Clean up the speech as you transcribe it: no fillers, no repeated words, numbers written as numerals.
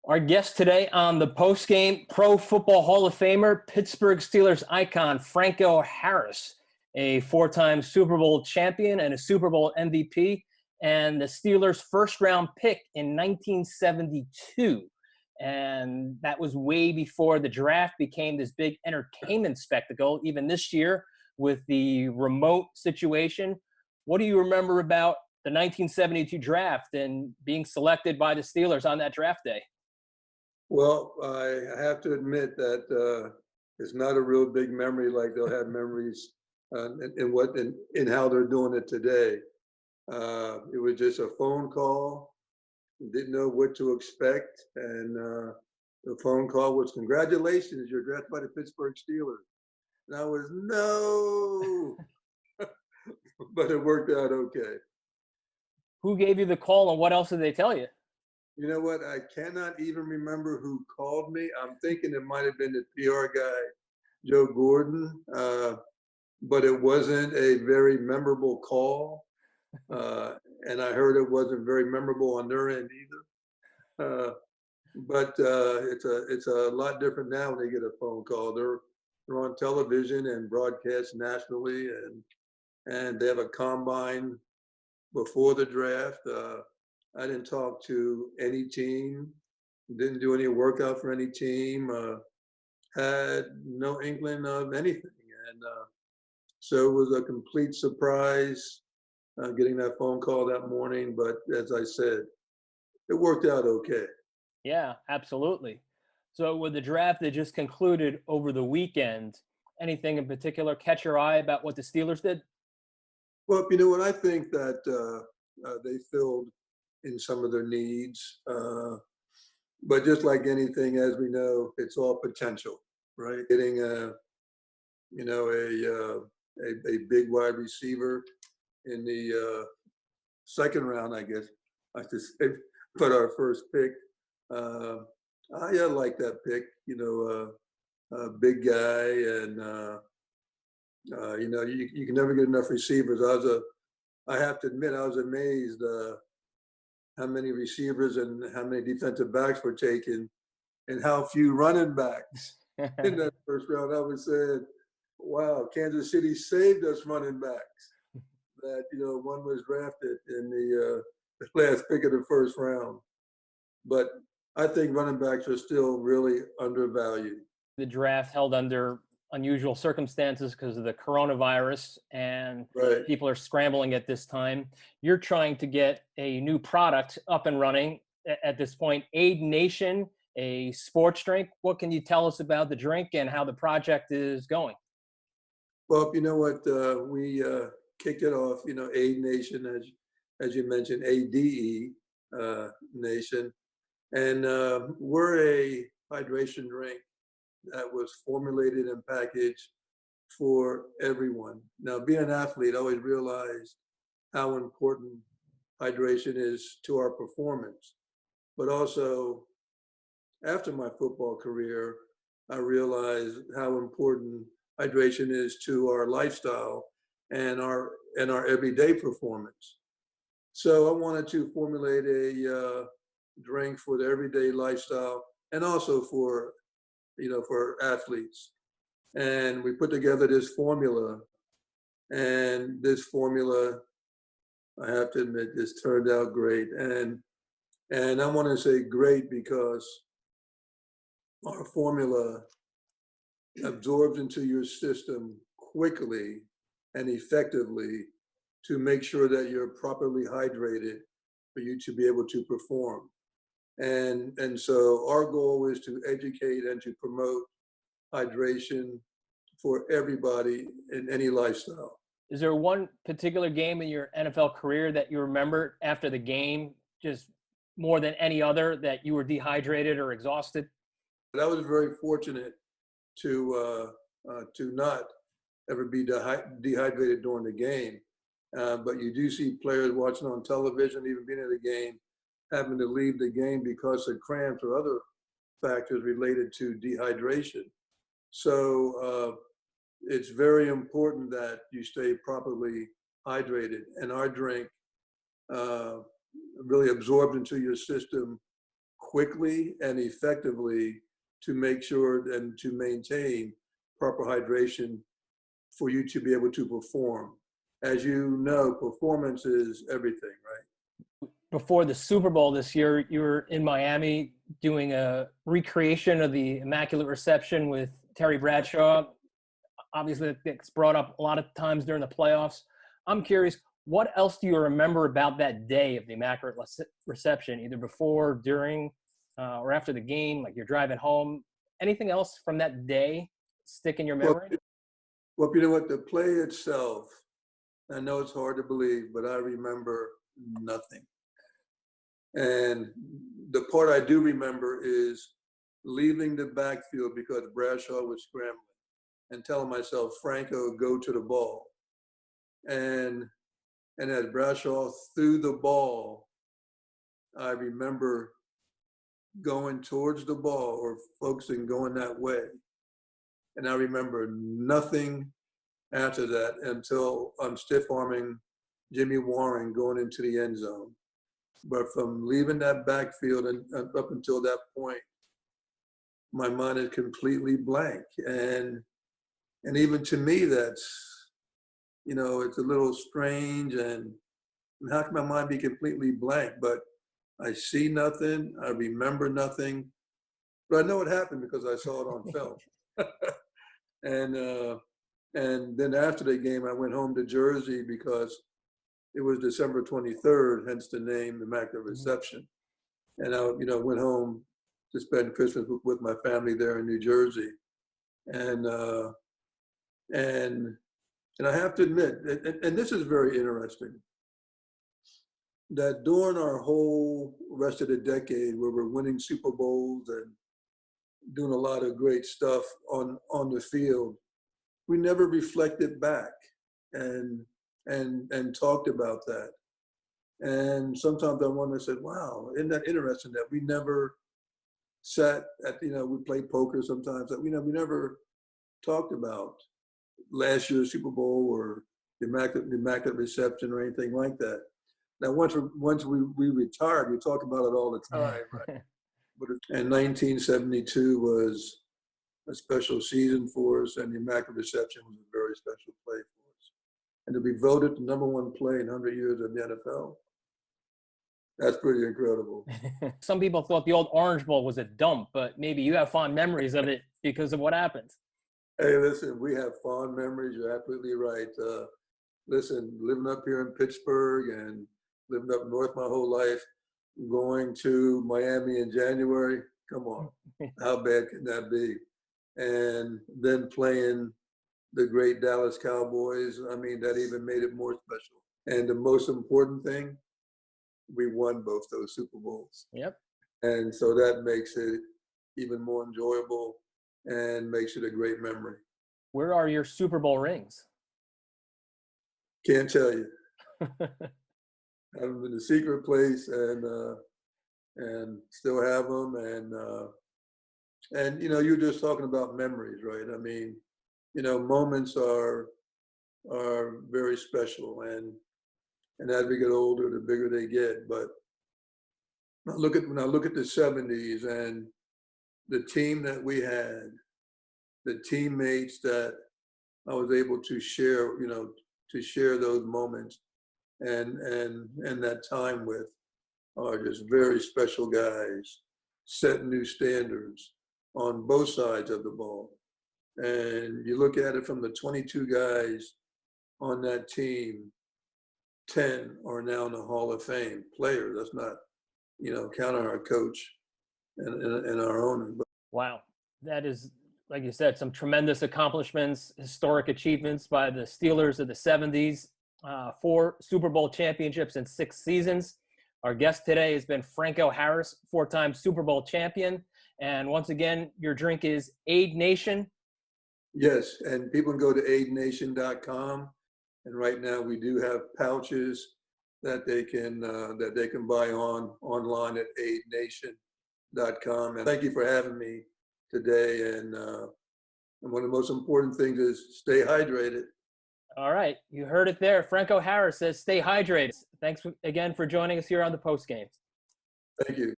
Our guest today on the post-game Pro Football Hall of Famer, Pittsburgh Steelers icon Franco Harris, a four-time Super Bowl champion and a Super Bowl MVP, and the Steelers' first-round pick in 1972. And that was way before the draft became this big entertainment spectacle, even this year with the remote situation. What do you remember about the 1972 draft and being selected by the Steelers on that draft day? Well, I have to admit that it's not a real big memory like they'll have memories in how they're doing it today. It was just a phone call, didn't know what to expect, and the phone call was, "Congratulations, you're drafted by the Pittsburgh Steelers." And I was, "No," but it worked out okay. Who gave you the call and what else did they tell you? You know what? I cannot even remember who called me. I'm thinking it might have been the PR guy, Joe Gordon, but it wasn't a very memorable call. And I heard it wasn't very memorable on their end either. But it's a lot different now when they get a phone call. They're on television and broadcast nationally, and they have a combine before the draft. I didn't talk to any team, didn't do any workout for any team, had no inkling of anything. And so it was a complete surprise getting that phone call that morning. But as I said, it worked out okay. Yeah, absolutely. So with the draft that just concluded over the weekend, anything in particular catch your eye about what the Steelers did? Well, you know what? I think that they filled in some of their needs. But just like anything, as we know, it's all potential, right? Getting a big wide receiver in the second round, I guess I should say, but our first pick. I like that pick. A big guy, and you can never get enough receivers. I have to admit, I was amazed how many receivers and how many defensive backs were taken and how few running backs in that first round. I was saying, wow, Kansas City saved us running backs. That, one was drafted in the last pick of the first round. But I think running backs are still really undervalued. The draft held under unusual circumstances because of the coronavirus, and Right. people are scrambling at this time. You're trying to get a new product up and running at this point, AdeNation, a sports drink. What can you tell us about the drink and how the project is going? Well, you know what? We kicked it off, AdeNation, as you mentioned, ADE Nation. And we're a hydration drink that was formulated and packaged for everyone. Now, being an athlete, I always realized how important hydration is to our performance. But also, after my football career, I realized how important hydration is to our lifestyle and our everyday performance. So I wanted to formulate a drink for the everyday lifestyle and also for athletes. And we put together this formula, and this formula, I have to admit, this turned out great. And I want to say great because our formula absorbs into your system quickly and effectively to make sure that you're properly hydrated for you to be able to perform. And so our goal is to educate and to promote hydration for everybody in any lifestyle. Is there one particular game in your NFL career that you remember after the game, just more than any other, that you were dehydrated or exhausted? I was very fortunate to not ever be dehydrated during the game. But you do see players watching on television, even being at a game, having to leave the game because of cramps or other factors related to dehydration. So it's very important that you stay properly hydrated, and our drink really absorbs into your system quickly and effectively to make sure and to maintain proper hydration for you to be able to perform. As you know, performance is everything, right? Before the Super Bowl this year, you were in Miami doing a recreation of the Immaculate Reception with Terry Bradshaw. Obviously, it's brought up a lot of times during the playoffs. I'm curious, what else do you remember about that day of the Immaculate Reception, either before, during, or after the game, like you're driving home? Anything else from that day stick in your memory? Well, you know what? The play itself, I know it's hard to believe, but I remember nothing. And the part I do remember is leaving the backfield because Bradshaw was scrambling and telling myself, Franco, go to the ball. And as Bradshaw threw the ball, I remember going towards the ball or focusing going that way. And I remember nothing after that until I'm stiff-arming Jimmy Warren going into the end zone. But from leaving that backfield and up until that point, my mind is completely blank. And even to me, that's, you know, it's a little strange. And how can my mind be completely blank? But I see nothing, I remember nothing, but I know it happened because I saw it on film. And then after the game, I went home to Jersey because it was December 23rd, hence the name Immaculate Reception. And I, you know, went home to spend Christmas with my family there in New Jersey. And I have to admit, and this is very interesting, that during our whole rest of the decade where we're winning Super Bowls and doing a lot of great stuff on the field, we never reflected back and talked about that. And sometimes I wonder, I said, wow, isn't that interesting that we never sat at, you know, we played poker sometimes, that we never talked about last year's Super Bowl or the Immaculate Reception or anything like that. Now, once we retired, we talk about it all the time, right? And 1972 was a special season for us, and the Immaculate Reception was a very special play for us. And to be voted the #1 play in 100 years of the NFL, that's pretty incredible. Some people thought the old Orange Bowl was a dump, but maybe you have fond memories of it because of what happened. Hey, listen, we have fond memories. You're absolutely right. Listen, living up here in Pittsburgh and living up north my whole life, going to Miami in January, come on, how bad can that be? And then playing the great Dallas Cowboys, I mean, that even made it more special. And the most important thing, we won both those Super Bowls. Yep. And so that makes it even more enjoyable and makes it a great memory. Where are your Super Bowl rings? Can't tell you. I'm in a secret place and still have them. And you know, you're just talking about memories, right? I mean, you know, moments are very special, and as we get older, the bigger they get. But when I look at the '70s and the team that we had, the teammates that I was able to share, you know, to share those moments and that time with, are just very special guys, setting new standards on both sides of the ball. And you look at it from the 22 guys on that team, 10 are now in the Hall of Fame players. That's not, you know, counting our coach and our owner. Wow. That is, like you said, some tremendous accomplishments, historic achievements by the Steelers of the 70s, 4 Super Bowl championships in 6 seasons. Our guest today has been Franco Harris, 4-time Super Bowl champion. And once again, your drink is AdeNation. Yes, and people can go to AdeNation.com. And right now we do have pouches that they can buy online at AdeNation.com. And thank you for having me today. And one of the most important things is stay hydrated. All right, you heard it there. Franco Harris says stay hydrated. Thanks again for joining us here on the Post Game. Thank you.